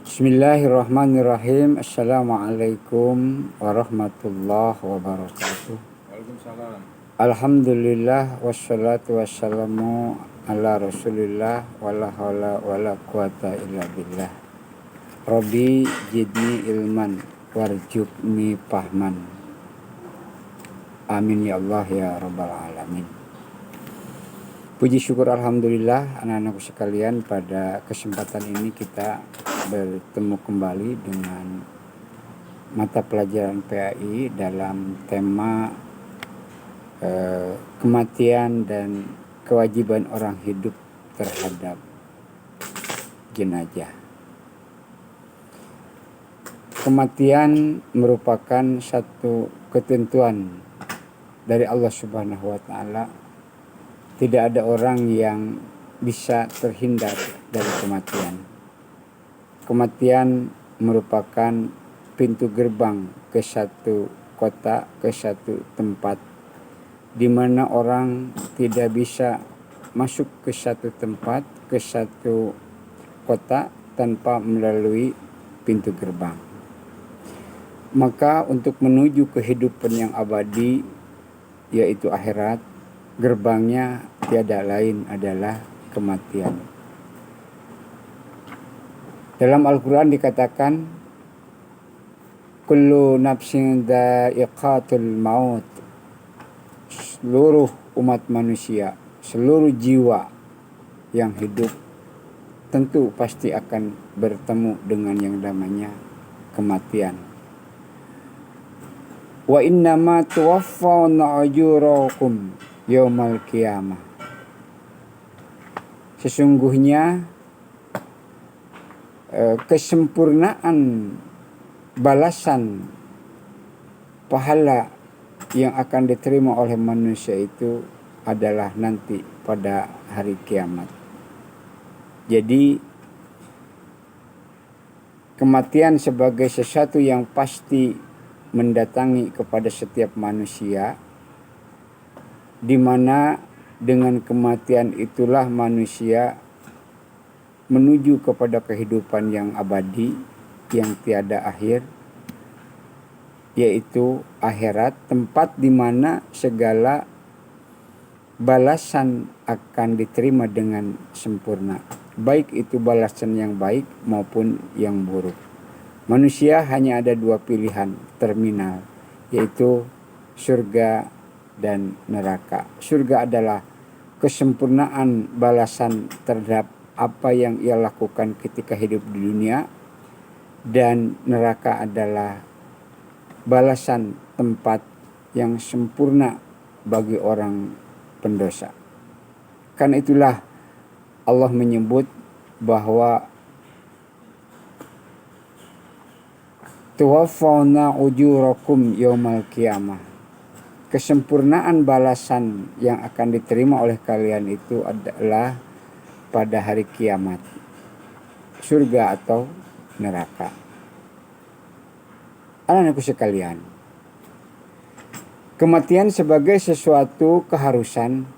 Bismillahirrahmanirrahim. Assalamualaikum warahmatullahi wabarakatuh. Waalaikumsalam. Alhamdulillah wassalatu wassalamu ala rasulillah wala haula wala quwata illa billah. Rabbi jidni ilman warjukni fahman. Amin ya Allah ya rabbal alamin. Puji syukur alhamdulillah anak-anakku sekalian, pada kesempatan ini kita bertemu kembali dengan mata pelajaran PAI dalam tema kematian dan kewajiban orang hidup terhadap jenazah. Kematian merupakan satu ketentuan dari Allah Subhanahu wa taala. Tidak ada orang yang bisa terhindar dari kematian. Kematian merupakan pintu gerbang ke satu kota, ke satu tempat, di mana orang tidak bisa masuk ke satu tempat, ke satu kota tanpa melalui pintu gerbang. Maka untuk menuju kehidupan yang abadi, yaitu akhirat, gerbangnya tiada lain adalah kematian. Dalam Al-Quran dikatakan, kullu nafsin dha'iqatul maut. Seluruh umat manusia, seluruh jiwa yang hidup tentu pasti akan bertemu dengan yang namanya kematian. Wa innama tuwaffawna ujurakum yaumal qiyamah. Sesungguhnya kesempurnaan balasan pahala yang akan diterima oleh manusia itu adalah nanti pada hari kiamat. Jadi kematian sebagai sesuatu yang pasti mendatangi kepada setiap manusia, di mana dengan kematian itulah manusia menuju kepada kehidupan yang abadi, yang tiada akhir, yaitu akhirat, tempat di mana segala balasan akan diterima dengan sempurna, baik itu balasan yang baik maupun yang buruk. Manusia hanya ada dua pilihan terminal, yaitu surga dan neraka. Surga adalah kesempurnaan balasan terhadap apa yang ia lakukan ketika hidup di dunia, dan neraka adalah balasan tempat yang sempurna bagi orang pendosa. Karena itulah Allah menyebut bahwa tuwaffawna ujurakum yaumal qiyamah. Kesempurnaan balasan yang akan diterima oleh kalian itu adalah pada hari kiamat, surga atau neraka. Anak-anakku sekalian, kematian sebagai sesuatu keharusan,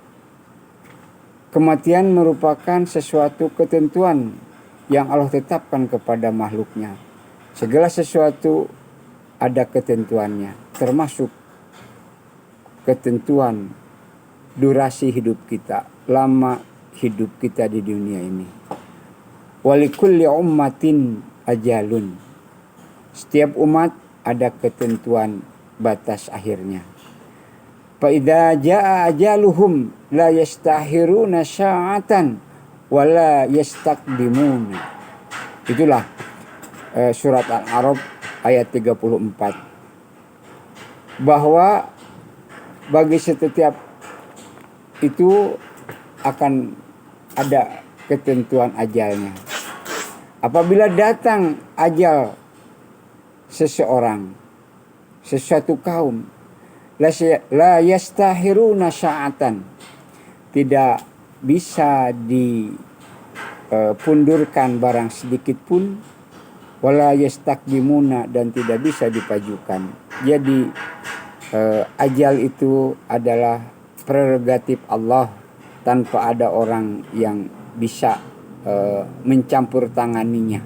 kematian merupakan sesuatu ketentuan yang Allah tetapkan kepada makhluknya. Segala sesuatu ada ketentuannya, termasuk ketentuan durasi hidup kita, lama hidup kita di dunia ini. Walikulli ummatin ajalun. Setiap umat ada ketentuan batas akhirnya. Fa idza jaa ajaluhum la yastahiruna sa'atan wa la yastaqdimuna. Itulah surat Al-A'raf ayat 34. Bahwa bagi setiap itu akan ada ketentuan ajalnya. Apabila datang ajal seseorang, sesuatu kaum, la yastahiruna sa'atan, tidak bisa dipundurkan barang sedikit pun, wala yastaqdimuna, dan tidak bisa dipajukan. Jadi ajal itu adalah prerogatif Allah, tanpa ada orang yang bisa mencampur tanganinya.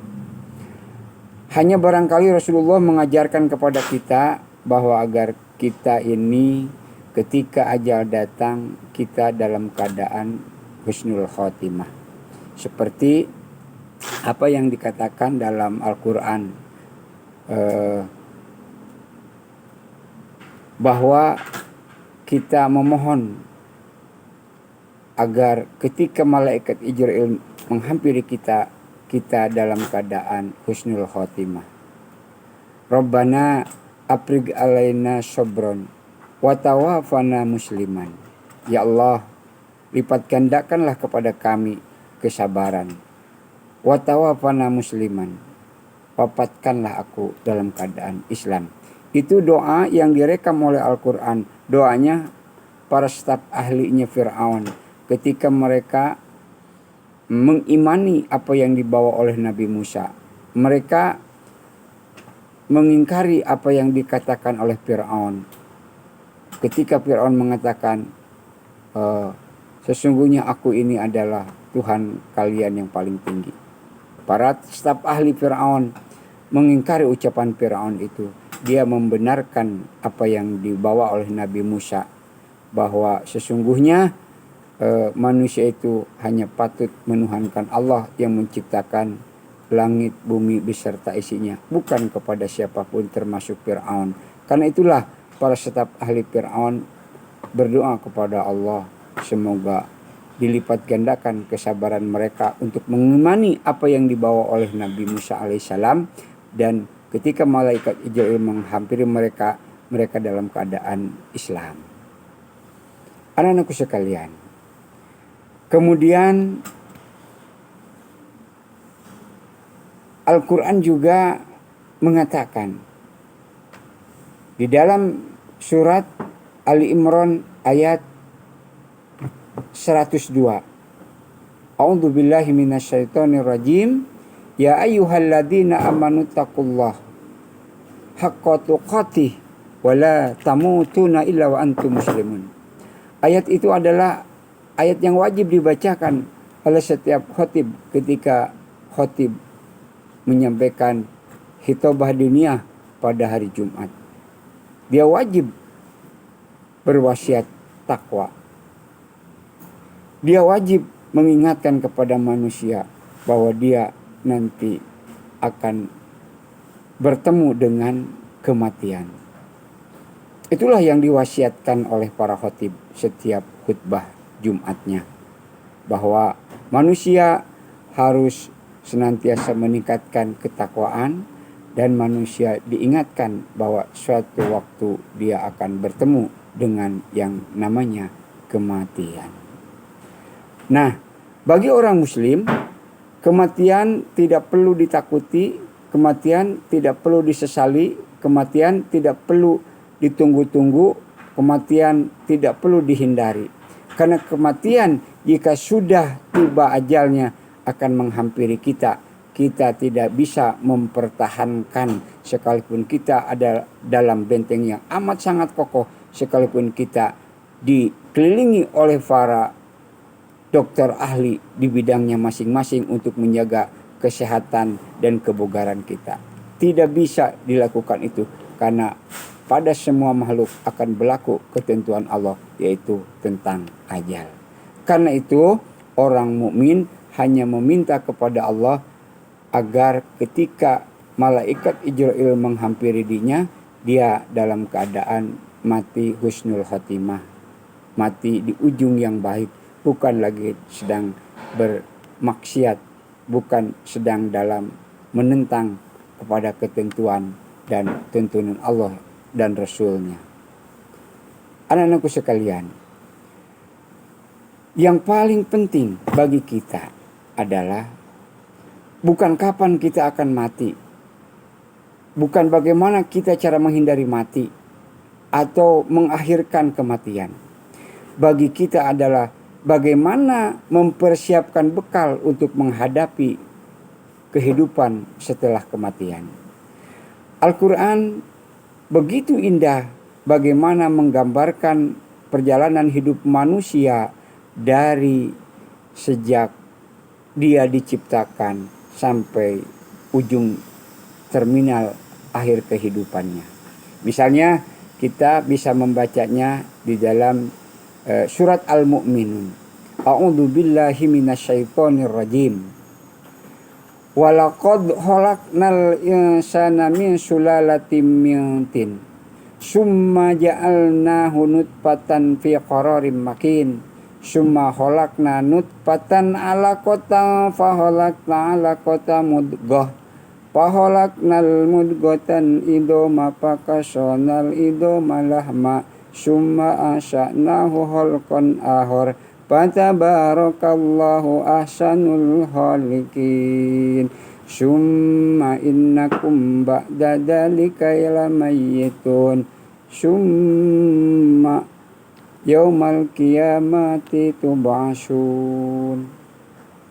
Hanya barangkali Rasulullah mengajarkan kepada kita bahwa agar kita ini ketika ajal datang kita dalam keadaan husnul khotimah. Seperti apa yang dikatakan dalam Al-Quran, bahwa kita memohon agar ketika malaikat Jibril menghampiri kita, kita dalam keadaan husnul khotimah. Rabbana aprig alaina sobron wa tawafana musliman. Ya Allah, lipat gandakanlah kepada kami kesabaran. Wa tawafana musliman. Wafatkanlah aku dalam keadaan Islam. Itu doa yang direkam oleh Al-Quran. Doanya para staf ahlinya Fir'aun ketika mereka mengimani apa yang dibawa oleh Nabi Musa. Mereka mengingkari apa yang dikatakan oleh Fir'aun. Ketika Fir'aun mengatakan, sesungguhnya aku ini adalah Tuhan kalian yang paling tinggi. Para staf ahli Fir'aun mengingkari ucapan Fir'aun itu. Dia membenarkan apa yang dibawa oleh Nabi Musa, bahwa sesungguhnya manusia itu hanya patut menuhankan Allah yang menciptakan langit, bumi beserta isinya, bukan kepada siapapun termasuk Fir'aun. Karena itulah para staf ahli Fir'aun berdoa kepada Allah, semoga dilipat gandakan kesabaran mereka untuk mengimani apa yang dibawa oleh Nabi Musa alaihissalam. Dan ketika malaikat Jibril menghampiri mereka, mereka dalam keadaan Islam. Anak-anakku sekalian, kemudian Al-Quran juga mengatakan di dalam surat Ali Imran ayat 102. A'udzu billahi minasyaitonir rajim. Ya ayyuhalladzina amanu taqullah haqqa tuqatih wa la tamutunna illa wa antum muslimun. Ayat itu adalah ayat yang wajib dibacakan oleh setiap khatib ketika khatib menyampaikan khitbah diniyah pada hari Jumat. Dia wajib berwasiat takwa. Dia wajib mengingatkan kepada manusia bahwa dia nanti akan bertemu dengan kematian. Itulah yang diwasiatkan oleh para khatib setiap khutbah Jumatnya, bahwa manusia harus senantiasa meningkatkan ketakwaan dan manusia diingatkan bahwa suatu waktu dia akan bertemu dengan yang namanya kematian. Nah, bagi orang muslim, kematian tidak perlu ditakuti, kematian tidak perlu disesali, kematian tidak perlu ditunggu-tunggu, kematian tidak perlu dihindari. Karena kematian jika sudah tiba ajalnya akan menghampiri kita. Kita tidak bisa mempertahankan sekalipun kita ada dalam benteng yang amat sangat kokoh, sekalipun kita dikelilingi oleh para dokter ahli di bidangnya masing-masing untuk menjaga kesehatan dan kebugaran kita. Tidak bisa dilakukan itu karena pada semua makhluk akan berlaku ketentuan Allah, yaitu tentang ajal. Karena itu orang mukmin hanya meminta kepada Allah agar ketika malaikat Jibril menghampiri dirinya, dia dalam keadaan mati husnul khotimah, mati di ujung yang baik, bukan lagi sedang bermaksiat, bukan sedang dalam menentang kepada ketentuan dan tuntunan Allah dan Rasulnya. Anak-anakku sekalian, yang paling penting bagi kita adalah bukan kapan kita akan mati, bukan bagaimana kita cara menghindari mati atau mengakhirkan kematian. Bagi kita adalah bagaimana mempersiapkan bekal untuk menghadapi kehidupan setelah kematian. Al-Quran begitu indah bagaimana menggambarkan perjalanan hidup manusia dari sejak dia diciptakan sampai ujung terminal akhir kehidupannya. Misalnya kita bisa membacanya di dalam surat Al-Mu'minun. A'udzu billahi minasyaitonir rajim. Walaqad khalaqnal insana min sulalatin min tin. Summa ja'alnahu nutfatan fi qararin makin. Summa khalaqna nutfatan 'alaqatan fa khalaqna 'alaqatan mudghah. Fa khalaqnal mudghatan idoma pakasonal idoma lahma. Summa ansha'nahu khalqan akhar. Fatabarakallahu ahsanul khaliqin. Summa innakum ba'da dzalika lamayyitun. Summa yaumal qiyamati tub'atsun.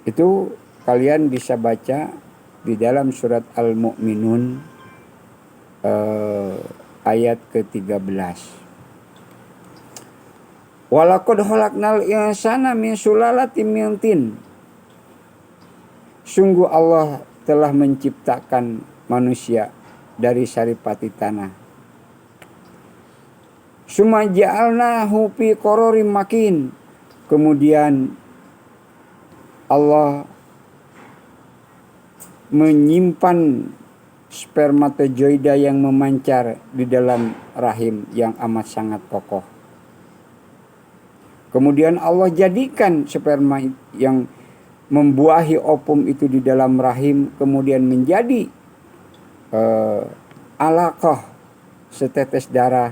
Itu kalian bisa baca di dalam surat Al-Mu'minun ayat ke-13. Walaqad khalaqnal insana min sulalatin min tin. Sungguh Allah telah menciptakan manusia dari saripati tanah. Summa ja'alnahu fi qararin makin. Kemudian Allah menyimpan spermatozoida yang memancar di dalam rahim yang amat sangat kokoh. Kemudian Allah jadikan sperma yang membuahi ovum itu di dalam rahim kemudian menjadi alaqah, setetes darah,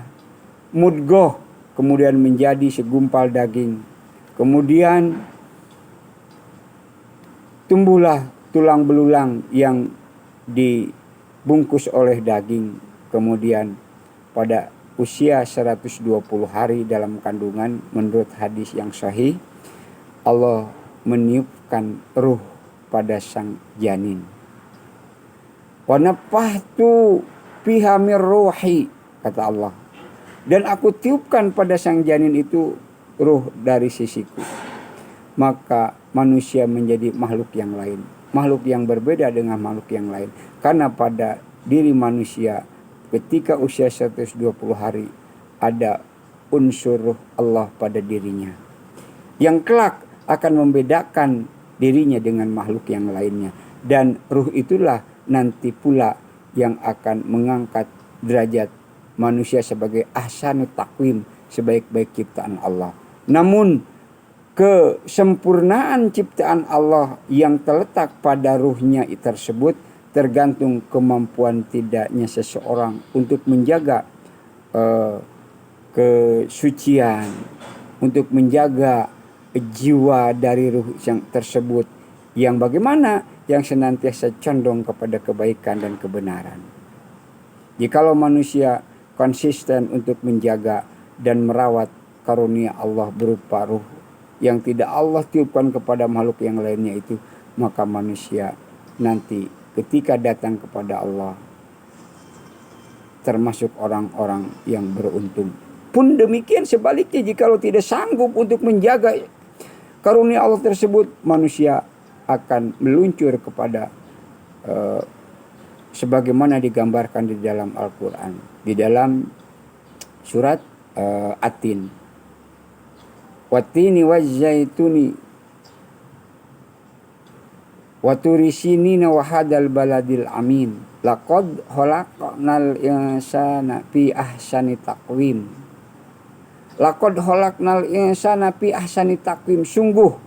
mudghah, kemudian menjadi segumpal daging. Kemudian tumbuhlah tulang belulang yang dibungkus oleh daging. Kemudian pada usia 120 hari dalam kandungan, menurut hadis yang sahih, Allah meniupkan ruh pada sang janin. Wa nafakhtu fiha mir ruhi, kata Allah. Dan aku tiupkan pada sang janin itu ruh dari sisiku. Maka manusia menjadi makhluk yang lain. Makhluk yang berbeda dengan makhluk yang lain. Karena pada diri manusia ketika usia 120 hari ada unsur ruh Allah pada dirinya. Yang kelak akan membedakan dirinya dengan makhluk yang lainnya. Dan ruh itulah nanti pula yang akan mengangkat derajat manusia sebagai ahsanut taqwim, sebaik-baik ciptaan Allah. Namun kesempurnaan ciptaan Allah yang terletak pada ruhnya tersebut tergantung kemampuan tidaknya seseorang untuk menjaga kesucian, untuk menjaga jiwa dari ruh yang tersebut, yang bagaimana yang senantiasa condong kepada kebaikan dan kebenaran. Jikalau manusia konsisten untuk menjaga dan merawat karunia Allah berupa ruh yang tidak Allah tiupkan kepada makhluk yang lainnya itu, maka manusia nanti ketika datang kepada Allah termasuk orang-orang yang beruntung. Pun demikian sebaliknya, jikalau tidak sanggup untuk menjaga karunia Allah tersebut, manusia akan meluncur kepada sebagaimana digambarkan di dalam Al-Quran, di dalam surat At-Tin. Wattini wazzaituni waturi sinina wahadal baladil amin. Laqad khalaqnal insana fi ahsani taqwim. Laqad khalaqnal insana fi ahsani taqwim. Sungguh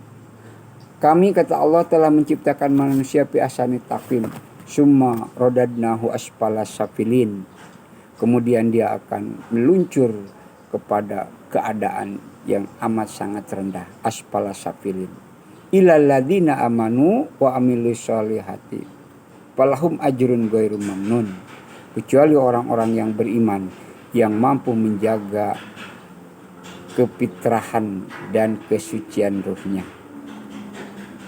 kami, kata Allah, telah menciptakan manusia fi ahsani taqwim. Summa rodadnahu asfala safilin. Kemudian dia akan meluncur kepada keadaan yang amat sangat rendah, asfala safilin. Ilal ladzina amanu wa amilus solihati falahum ajrun ghairu mamnun. Kecuali orang-orang yang beriman, yang mampu menjaga kefitrahan dan kesucian ruhnya,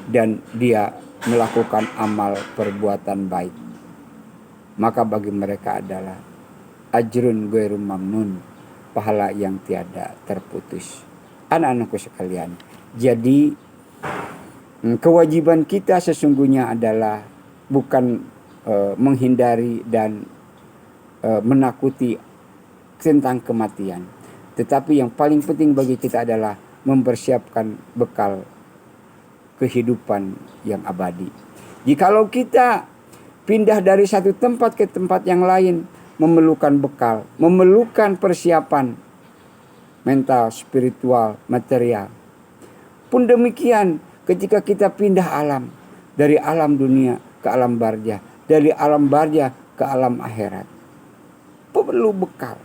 dan dia melakukan amal perbuatan baik, maka bagi mereka adalah ajrun ghairu mamnun, pahala yang tiada terputus. Anak-anakku sekalian, jadi kewajiban kita sesungguhnya adalah bukan menghindari dan menakuti tentang kematian. Tetapi yang paling penting bagi kita adalah mempersiapkan bekal kehidupan yang abadi. Jikalau kita pindah dari satu tempat ke tempat yang lain, memerlukan bekal, memerlukan persiapan mental, spiritual, material. Pun demikian ketika kita pindah alam, dari alam dunia ke alam barzah, dari alam barzah ke alam akhirat, perlu bekal.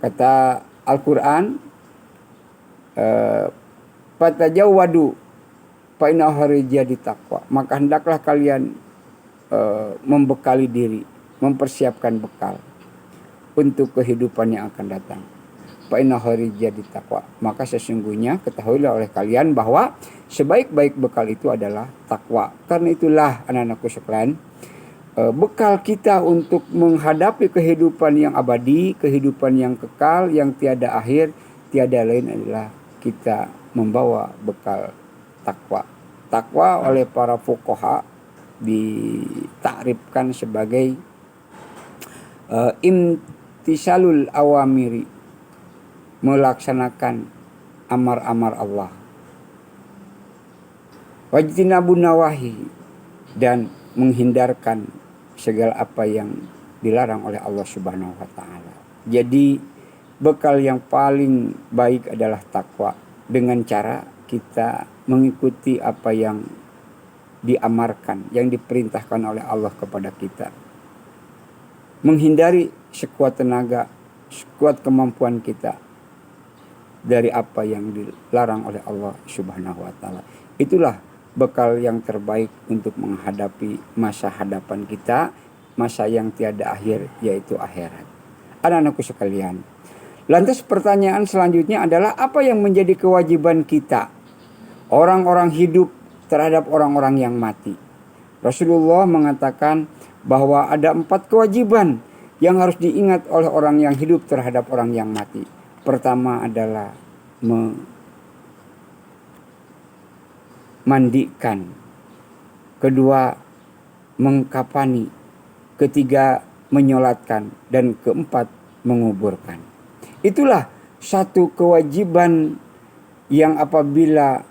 Kata Al-Quran, fatajawwadu fa innahu rijadi taqwa. Maka hendaklah kalian membekali diri, mempersiapkan bekal untuk kehidupan yang akan datang. Fa innahu rijadi taqwa. Maka sesungguhnya ketahuilah oleh kalian bahwa sebaik-baik bekal itu adalah takwa. Karena itulah anak-anakku sekalian, bekal kita untuk menghadapi kehidupan yang abadi, kehidupan yang kekal, yang tiada akhir, tiada lain adalah kita membawa bekal takwa. Takwa oleh para fuqaha ditakrifkan sebagai imtisalul awamiri, melaksanakan amar-amar Allah, wajtinabun nawahi, dan menghindarkan segala apa yang dilarang oleh Allah Subhanahu wa taala. Jadi bekal yang paling baik adalah takwa, dengan cara kita mengikuti apa yang diamarkan, yang diperintahkan oleh Allah kepada kita. Menghindari sekuat tenaga, sekuat kemampuan kita dari apa yang dilarang oleh Allah Subhanahu wa taala. Itulah bekal yang terbaik untuk menghadapi masa hadapan kita, masa yang tiada akhir, yaitu akhirat. Anak-anakku sekalian, lantas pertanyaan selanjutnya adalah apa yang menjadi kewajiban kita, orang-orang hidup, terhadap orang-orang yang mati. Rasulullah mengatakan bahwa ada 4 kewajiban yang harus diingat oleh orang yang hidup terhadap orang yang mati. Pertama adalah mandikan, kedua mengkafani, ketiga menyolatkan, dan keempat menguburkan. Itulah satu kewajiban yang apabila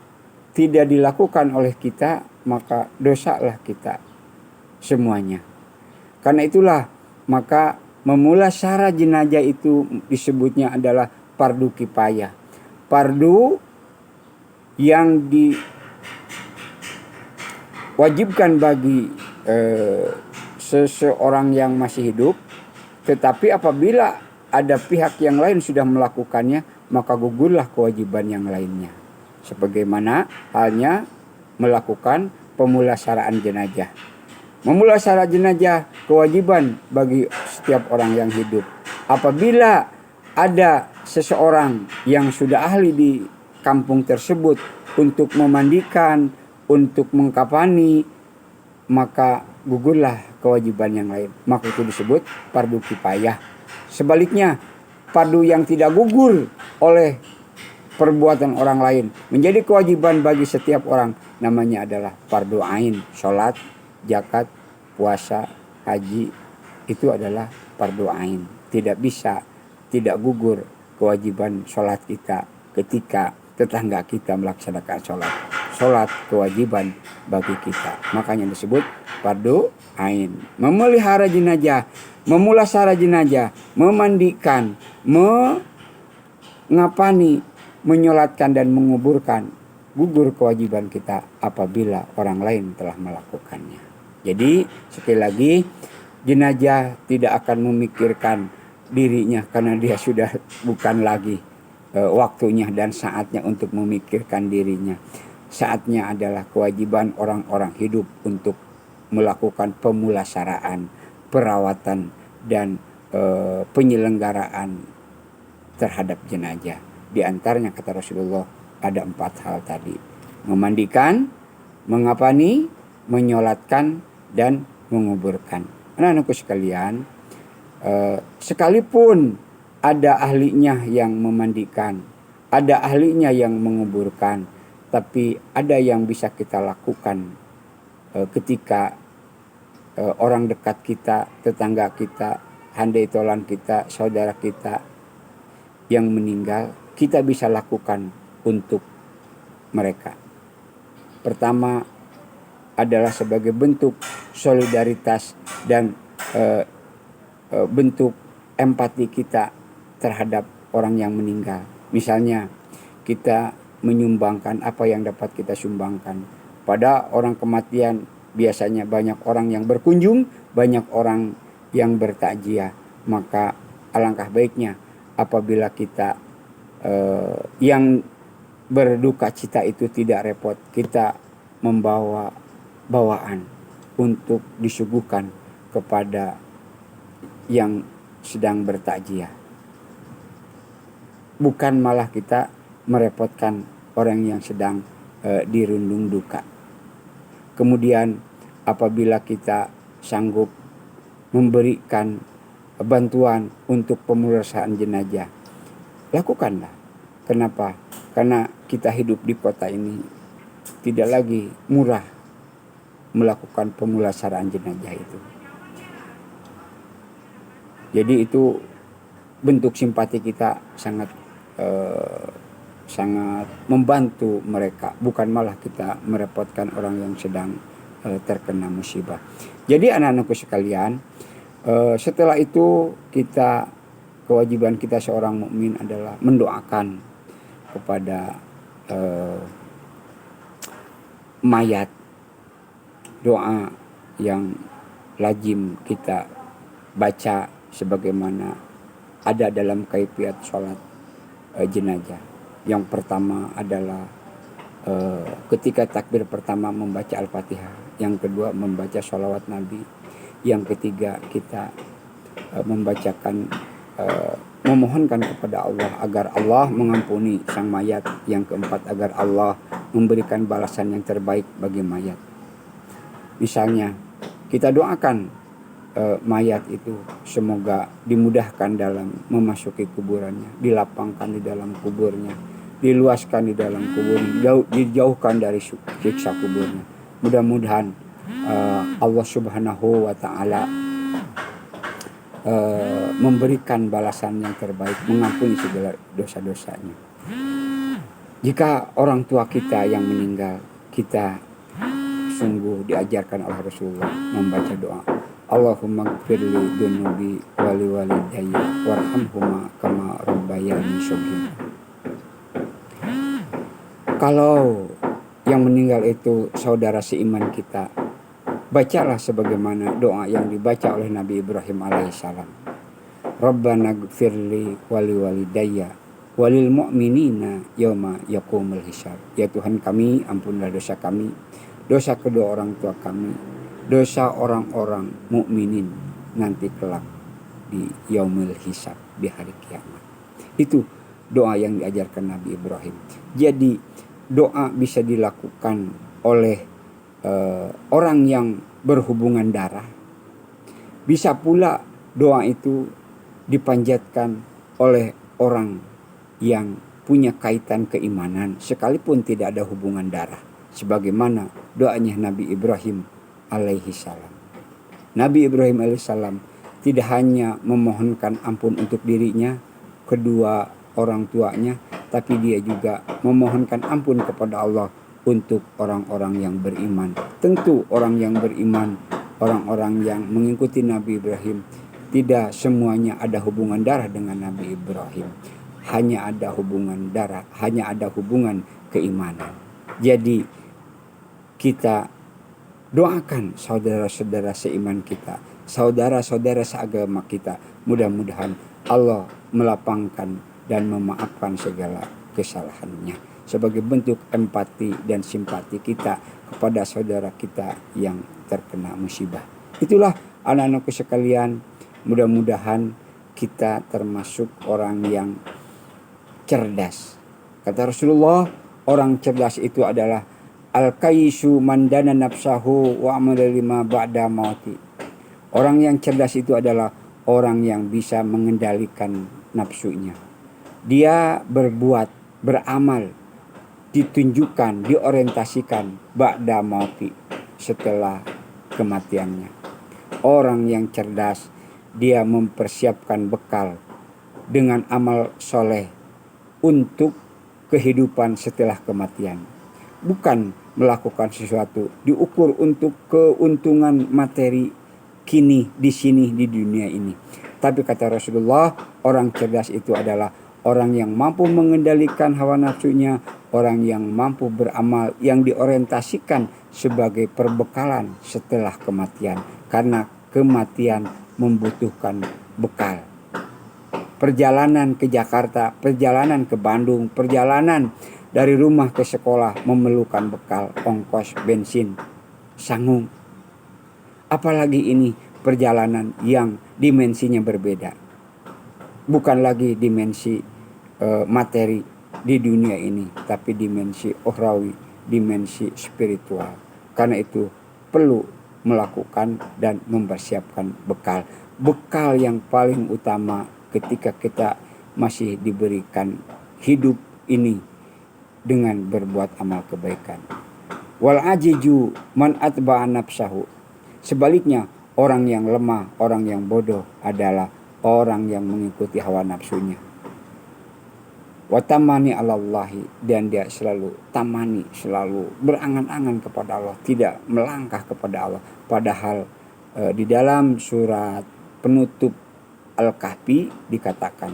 tidak dilakukan oleh kita, maka dosalah kita semuanya. Karena itulah maka memulasara jenazah itu disebutnya adalah fardu kifayah. Fardu yang diwajibkan bagi seseorang yang masih hidup, tetapi apabila ada pihak yang lain sudah melakukannya, maka gugurlah kewajiban yang lainnya. Sebagaimana halnya melakukan pemulasaraan jenazah. Memulasara jenazah kewajiban bagi setiap orang yang hidup. Apabila ada seseorang yang sudah ahli di kampung tersebut untuk memandikan, untuk mengkafani, maka gugurlah kewajiban yang lain. Maka itu disebut fardu kifayah. Sebaliknya, fardu yang tidak gugur oleh perbuatan orang lain menjadi kewajiban bagi setiap orang, namanya adalah fardu ain. Sholat, zakat, puasa, haji, itu adalah fardu ain. Tidak bisa, tidak gugur kewajiban sholat kita ketika tetangga kita melaksanakan sholat. Sholat kewajiban bagi kita, makanya disebut fardu ain. Memelihara jenazah, memulasara jenazah, memandikan, mengapani, menyolatkan dan menguburkan, gugur kewajiban kita apabila orang lain telah melakukannya. Jadi sekali lagi, jenazah tidak akan memikirkan dirinya karena dia sudah bukan lagi waktunya dan saatnya untuk memikirkan dirinya. Saatnya adalah kewajiban orang-orang hidup untuk melakukan pemulasaraan, perawatan, dan penyelenggaraan terhadap jenazah. Di antaranya kata Rasulullah ada 4 hal tadi: memandikan, mengapani, menyolatkan, dan menguburkan. Anak-anakku sekalian, sekalipun ada ahlinya yang memandikan, ada ahlinya yang menguburkan, tapi ada yang bisa kita lakukan ketika orang dekat kita, tetangga kita, handai tolan kita, saudara kita yang meninggal, kita bisa lakukan untuk mereka. Pertama adalah sebagai bentuk solidaritas dan bentuk empati kita terhadap orang yang meninggal. Misalnya kita menyumbangkan apa yang dapat kita sumbangkan. Pada orang kematian biasanya banyak orang yang berkunjung, banyak orang yang bertakziah. Maka alangkah baiknya apabila kita yang berduka cita itu tidak repot, kita membawa bawaan untuk disuguhkan kepada yang sedang bertakziah. Bukan malah kita merepotkan orang yang sedang dirundung duka. Kemudian apabila kita sanggup memberikan bantuan untuk pemulasaran jenazah, lakukanlah. Kenapa? Karena kita hidup di kota ini tidak lagi murah melakukan pemulasaran jenazah itu. Jadi itu bentuk simpati kita sangat membantu mereka, bukan malah kita merepotkan orang yang sedang terkena musibah. Jadi anak-anakku sekalian, setelah itu kewajiban kita seorang mukmin adalah mendoakan kepada mayat, doa yang lazim kita baca sebagaimana ada dalam kaifiat sholat jenazah. Yang pertama adalah ketika takbir pertama membaca Al-Fatihah, yang kedua membaca sholawat Nabi, yang ketiga kita memohonkan kepada Allah agar Allah mengampuni sang mayat, yang keempat agar Allah memberikan balasan yang terbaik bagi mayat. Misalnya kita doakan mayat itu semoga dimudahkan dalam memasuki kuburannya, dilapangkan di dalam kuburnya, diluaskan di dalam kuburnya, dijauhkan dari siksa kuburnya. Mudah-mudahan Allah Subhanahu wa Ta'ala memberikan balasan yang terbaik, mengampuni segala dosa-dosanya. Jika orang tua kita yang meninggal, kita sungguh diajarkan oleh Rasulullah membaca doa, Allahumma gfirli dunubi wali walidayya warhamhuma kama rabbayani shaghira. Kalau yang meninggal itu saudara seiman kita, bacalah sebagaimana doa yang dibaca oleh Nabi Ibrahim alaihissalam. Rabbana gfirli wali walidayya walil mu'minina yauma yaqumul hisab. Ya Tuhan kami, ampunilah dosa kami, dosa kedua orang tua kami, dosa orang-orang mukminin nanti kelak di yaumul hisab, di hari kiamat. Itu doa yang diajarkan Nabi Ibrahim. Jadi doa bisa dilakukan oleh orang yang berhubungan darah. Bisa pula doa itu dipanjatkan oleh orang yang punya kaitan keimanan sekalipun tidak ada hubungan darah, sebagaimana doanya Nabi Ibrahim alaihi salam. Nabi Ibrahim alaihi salam tidak hanya memohonkan ampun untuk dirinya, kedua orang tuanya, tapi dia juga memohonkan ampun kepada Allah untuk orang-orang yang beriman. Tentu orang yang beriman, orang-orang yang mengikuti Nabi Ibrahim, tidak semuanya ada hubungan darah dengan Nabi Ibrahim. Hanya ada hubungan darah, hanya ada hubungan keimanan. Jadi kita doakan saudara-saudara seiman kita, saudara-saudara seagama kita. Mudah-mudahan Allah melapangkan dan memaafkan segala kesalahannya sebagai bentuk empati dan simpati kita kepada saudara kita yang terkena musibah. Itulah anak-anakku sekalian, mudah-mudahan kita termasuk orang yang cerdas. Kata Rasulullah, orang cerdas itu adalah al-kaisu mandana nafsahu wa amala lima ba'da mauti. Orang yang cerdas itu adalah orang yang bisa mengendalikan nafsunya. Dia berbuat, beramal, ditunjukkan, diorientasikan ba'da mauti, setelah kematiannya. Orang yang cerdas, dia mempersiapkan bekal dengan amal soleh untuk kehidupan setelah kematian. Bukan melakukan sesuatu diukur untuk keuntungan materi kini di sini di dunia ini. Tapi kata Rasulullah, orang cerdas itu adalah orang yang mampu mengendalikan hawa nafsunya, orang yang mampu beramal yang diorientasikan sebagai perbekalan setelah kematian. Karena kematian membutuhkan bekal. Perjalanan ke Jakarta, perjalanan ke Bandung, perjalanan dari rumah ke sekolah memerlukan bekal, ongkos, bensin, sanggung. Apalagi ini perjalanan yang dimensinya berbeda. Bukan lagi dimensi materi di dunia ini, tapi dimensi ukhrawi, dimensi spiritual. Karena itu perlu melakukan dan mempersiapkan bekal. Bekal yang paling utama ketika kita masih diberikan hidup ini dengan berbuat amal kebaikan. Wal ajiju man atba'a nafsahu. Sebaliknya, orang yang lemah, orang yang bodoh adalah orang yang mengikuti hawa nafsunya. Watamani alallahi, dan dia selalu tamani, selalu berangan-angan kepada Allah, tidak melangkah kepada Allah. Padahal di dalam surat penutup Al-Kahfi dikatakan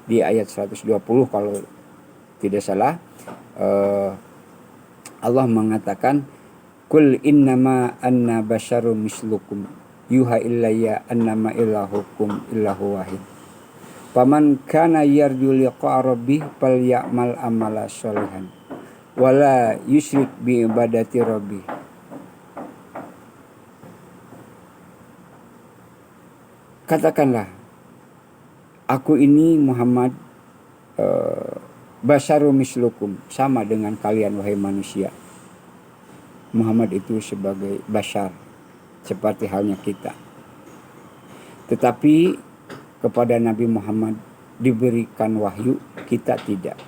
di ayat 120 kalau tidak salah, Allah mengatakan, Kul innama anna basyarum mislukum yuha illayya annama ilahukum illahu wahid. Faman kana yarju liqa'a rabbih falyamal amala sholihan wala yusyrik bi ibadati rabbih. Katakanlah, aku ini Muhammad basyarum mislukum, sama dengan kalian wahai manusia. Muhammad itu sebagai basyar, seperti halnya kita. Tetapi kepada Nabi Muhammad diberikan wahyu, kita tidak.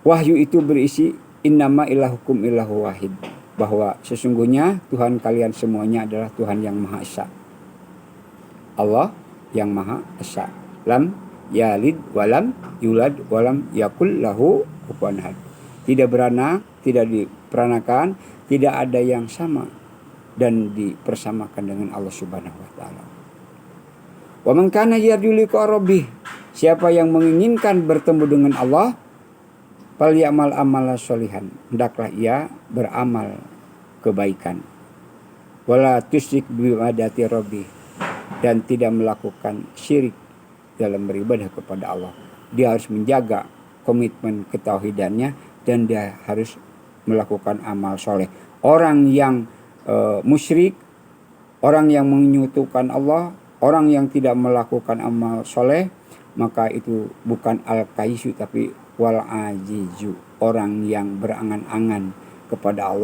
Wahyu itu berisi innama ilahukum ilahu wahid, bahwa sesungguhnya Tuhan kalian semuanya adalah Tuhan yang Maha Esa. Allah yang Maha Esa. Lam yalid walam yulad walam yakul lahu kufuwan ahad. Tidak beranak, tidak diperanakan, tidak ada yang sama dan dipersamakan dengan Allah Subhanahu wa taala. Wa man kana yarju liqa rabbih, siapa yang menginginkan bertemu dengan Allah, falyamal amala sholihan, hendaklah ia beramal kebaikan. Wala tusyrik bi ibadati rabbih, dan tidak melakukan syirik dalam beribadah kepada Allah. Dia harus menjaga komitmen ketauhidannya dan dia harus melakukan amal soleh. Orang yang musyrik, orang yang menyekutukan Allah, orang yang tidak melakukan amal soleh, maka itu bukan al-kaisu tapi wal ajiju, orang yang berangan-angan kepada Allah